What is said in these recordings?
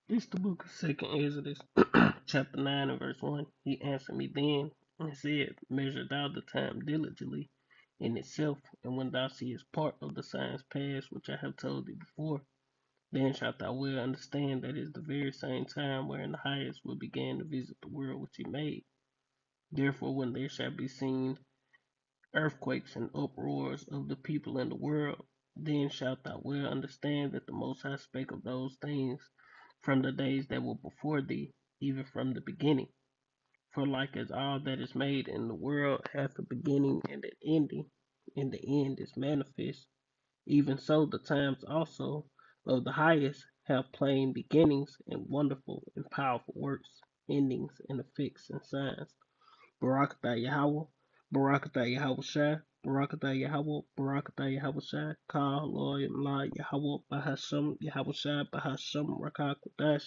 This the book of Second Exodus, chapter 9 and verse 1. He answered me then and said, Measure thou the time diligently in itself, and when thou seest part of the signs past which I have told thee before, then shalt thou well understand that it is the very same time wherein the highest will begin to visit the world which he made. Therefore, when there shall be seen earthquakes and uproars of the people in the world, then shalt thou well understand that the Most High spake of those things from the days that were before thee, even from the beginning. For like as all that is made in the world hath a beginning and an ending, and the end is manifest, even so the times also of the highest have plain beginnings and wonderful and powerful works, endings and effects and signs. Barakatah Yahweh, Barakatah Yahweh Shai, Barakatah Yahweh, Barakatah Yahweh Shai, Ka, Lord, La, Yahweh, Bahasham, Yahweh Shai, Bahasham, Rakah, Kodash.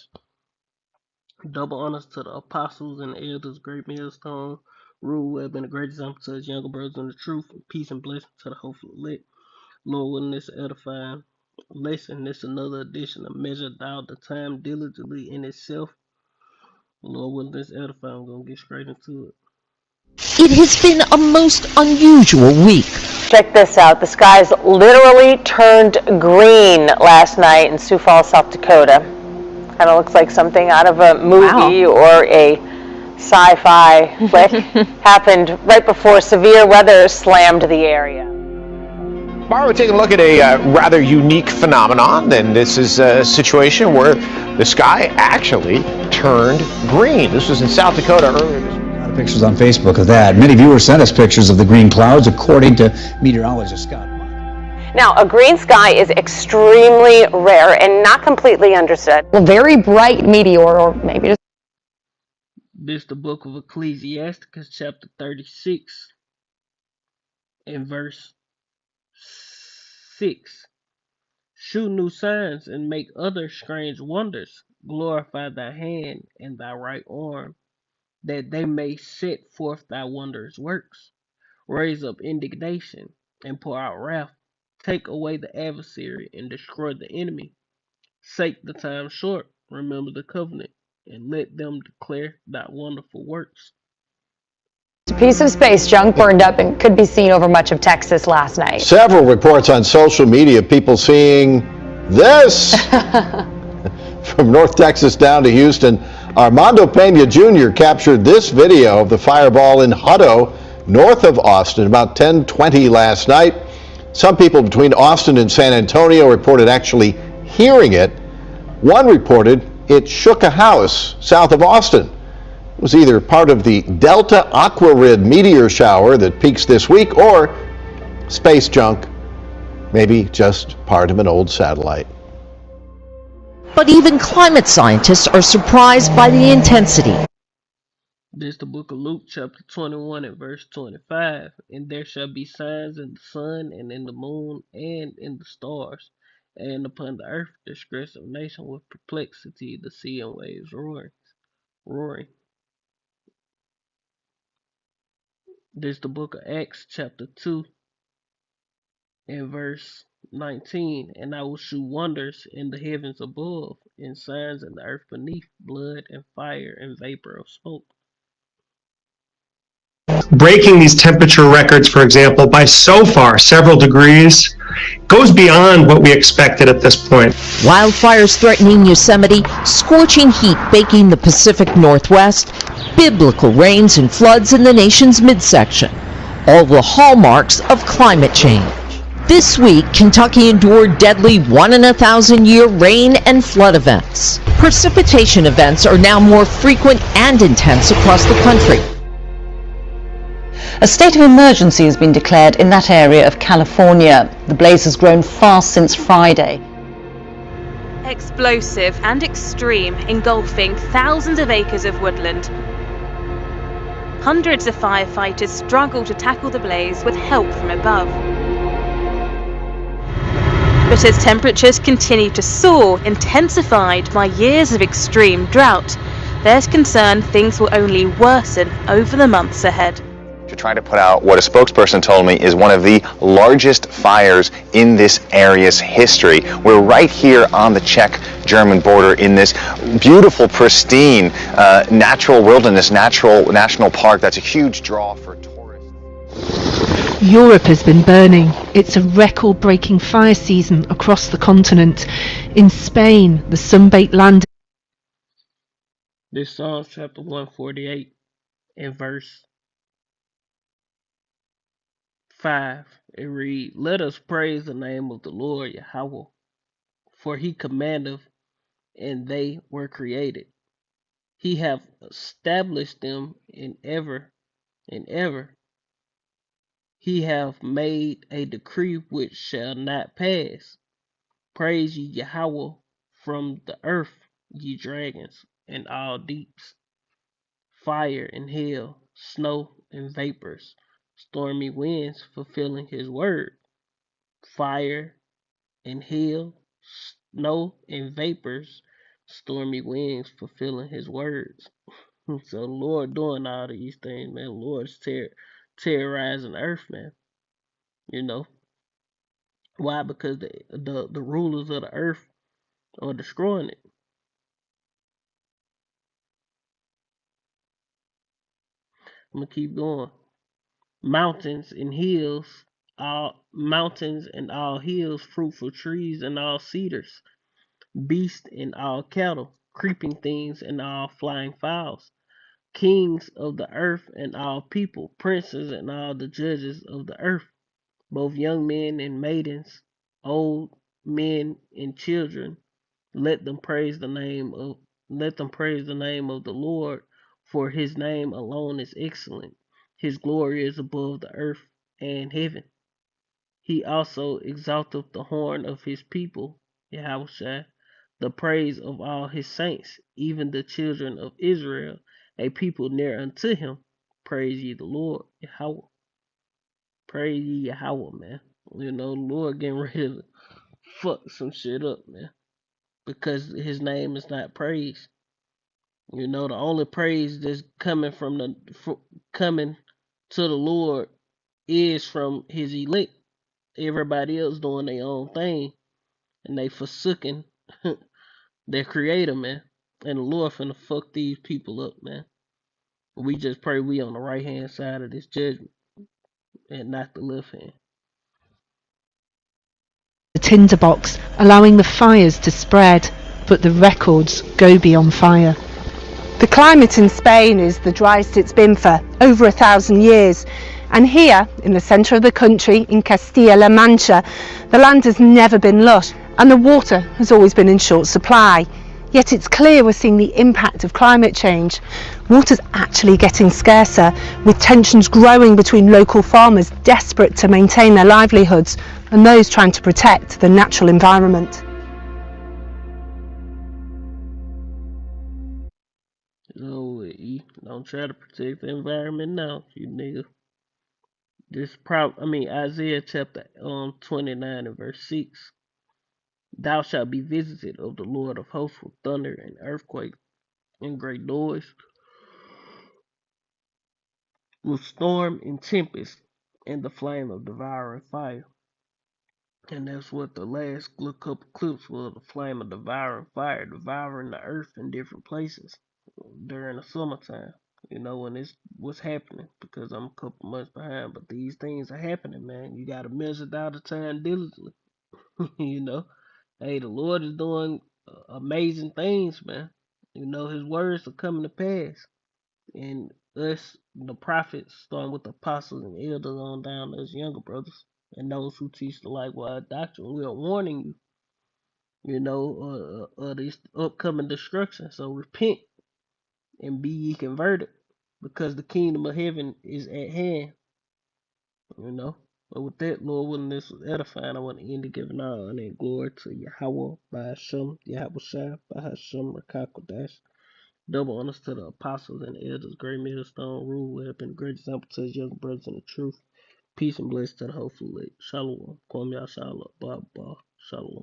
Double honors to the apostles and the elders, great millstone, rule who have been a great example to his younger brothers in the truth, and peace and blessing to the hopeful elect. Lord, willing this edifying lesson, this another edition of Measure Thou the Time diligently in itself. Lord, willing this edifying, I'm going to get straight into it. It has been a most unusual week. Check this out. The skies literally turned green last night in Sioux Falls, South Dakota. Kind of looks like something out of a movie or a sci-fi flick. Happened right before severe weather slammed the area. Tomorrow we're taking a look at a rather unique phenomenon, and this is a situation where the sky actually turned green. This was in South Dakota earlier this week. Pictures on Facebook of that. Many viewers sent us pictures of the green clouds, according to meteorologist Scott. Now, a green sky is extremely rare and not completely understood. A very bright meteor, or maybe just... This the book of Ecclesiasticus, chapter 36, and verse 6. Shew new signs and make other strange wonders. Glorify thy hand and thy right arm, that they may set forth thy wondrous works. Raise up indignation and pour out wrath. Take away the adversary and destroy the enemy. Sake the time short, remember the covenant, and let them declare thy wonderful works. A piece of space junk burned up and could be seen over much of Texas last night. Several reports on social media, people seeing this. From North Texas down to Houston, Armando Pena Jr. captured this video of the fireball in Hutto, north of Austin, about 10:20 last night. Some people between Austin and San Antonio reported actually hearing it. One reported it shook a house south of Austin. It was either part of the Delta Aquarid meteor shower that peaks this week, or space junk, maybe just part of an old satellite. But even climate scientists are surprised by the intensity. This the book of Luke, chapter 21 and verse 25. And there shall be signs in the sun and in the moon and in the stars, and upon the earth distress of nation with perplexity, the sea and waves roaring. This the book of Acts, chapter 2 and verse 19. And I will shew wonders in the heavens above, and signs in the earth beneath, blood and fire and vapor of smoke. Breaking these temperature records, for example, by so far several degrees, goes beyond what we expected at this point. Wildfires threatening Yosemite, scorching heat baking the Pacific Northwest, biblical rains and floods in the nation's midsection. All the hallmarks of climate change. This week, Kentucky endured deadly 1 in a 1,000-year rain and flood events. Precipitation events are now more frequent and intense across the country. A state of emergency has been declared in that area of California. The blaze has grown fast since Friday. Explosive and extreme, engulfing thousands of acres of woodland. Hundreds of firefighters struggle to tackle the blaze with help from above. But as temperatures continue to soar, intensified by years of extreme drought, there's concern things will only worsen over the months ahead. To try to put out what a spokesperson told me is one of the largest fires in this area's history. We're right here on the Czech German border in this beautiful, pristine, natural wilderness, national park that's a huge draw for tourists. Europe has been burning. It's a record-breaking fire season across the continent. In Spain, the sun-baked land. This Psalms chapter 148 and verse 5. It reads, "Let us praise the name of the Lord Yahweh, for he commandeth, and they were created. He hath established them in ever and ever. He hath made a decree which shall not pass. Praise ye Yahweh from the earth, ye dragons, and all deeps, fire and hail, snow and vapors, stormy winds fulfilling his word, fire and hail, snow and vapors, stormy winds fulfilling his words." So the Lord doing all these things, man. The Lord's terrorizing the earth, man. You know why? Because the rulers of the earth are destroying it. I'm gonna keep going. Mountains and hills, all mountains and all hills, fruitful trees and all cedars, beasts and all cattle, creeping things and all flying fowls, kings of the earth and all people, princes and all the judges of the earth, both young men and maidens, old men and children, let them praise the name of the Lord, for his name alone is excellent. His glory is above the earth and heaven. He also exalteth the horn of his people, Yahushua, the praise of all his saints, even the children of Israel, a people near unto him. Praise ye the Lord, Yahweh. Praise ye Yahweh, man. The Lord getting ready to fuck some shit up, man. Because his name is not praised. The only praise that's coming to the Lord is from his elect. Everybody else doing their own thing, and they forsaking their creator, man. And the Lord finna fuck these people up, man. We just pray we on the right hand side of this judgment and not the left hand. The tinderbox, allowing the fires to spread, but the records go beyond fire. The climate in Spain is the driest it's been for over 1,000 years. And here, in the centre of the country, in Castilla-La Mancha, the land has never been lush and the water has always been in short supply. Yet it's clear we're seeing the impact of climate change. Water's actually getting scarcer, with tensions growing between local farmers desperate to maintain their livelihoods and those trying to protect the natural environment. So, don't try to protect the environment now, you nigga. Isaiah chapter 29 and verse 6. Thou shalt be visited of the Lord of hosts with thunder and earthquake and great noise, with storm and tempest and the flame of devouring fire. And that's what the last couple clips was, the flame of devouring fire, devouring the earth in different places during the summertime. When it's what's happening, because I'm a couple months behind, but these things are happening, man. You gotta measure out the time diligently. you know, hey, the Lord is doing amazing things, man. His words are coming to pass, and us, the prophets, starting with the apostles and elders on down to us younger brothers and those who teach the likewise doctrine, we are warning you, this upcoming destruction. So repent and be ye converted, because the kingdom of heaven is at hand. But with that, Lord willing, this was edifying. I want to end it giving all honor and glory to Yahweh, by Hashem, Yahweh Shai, by Hashem, Rakakodash. Double honors to the apostles and the elders, great millstone rule, who have been a great example to his young brothers in the truth. Peace and blessings to the whole elect. Shalom. Kwame Shalom. Shalom.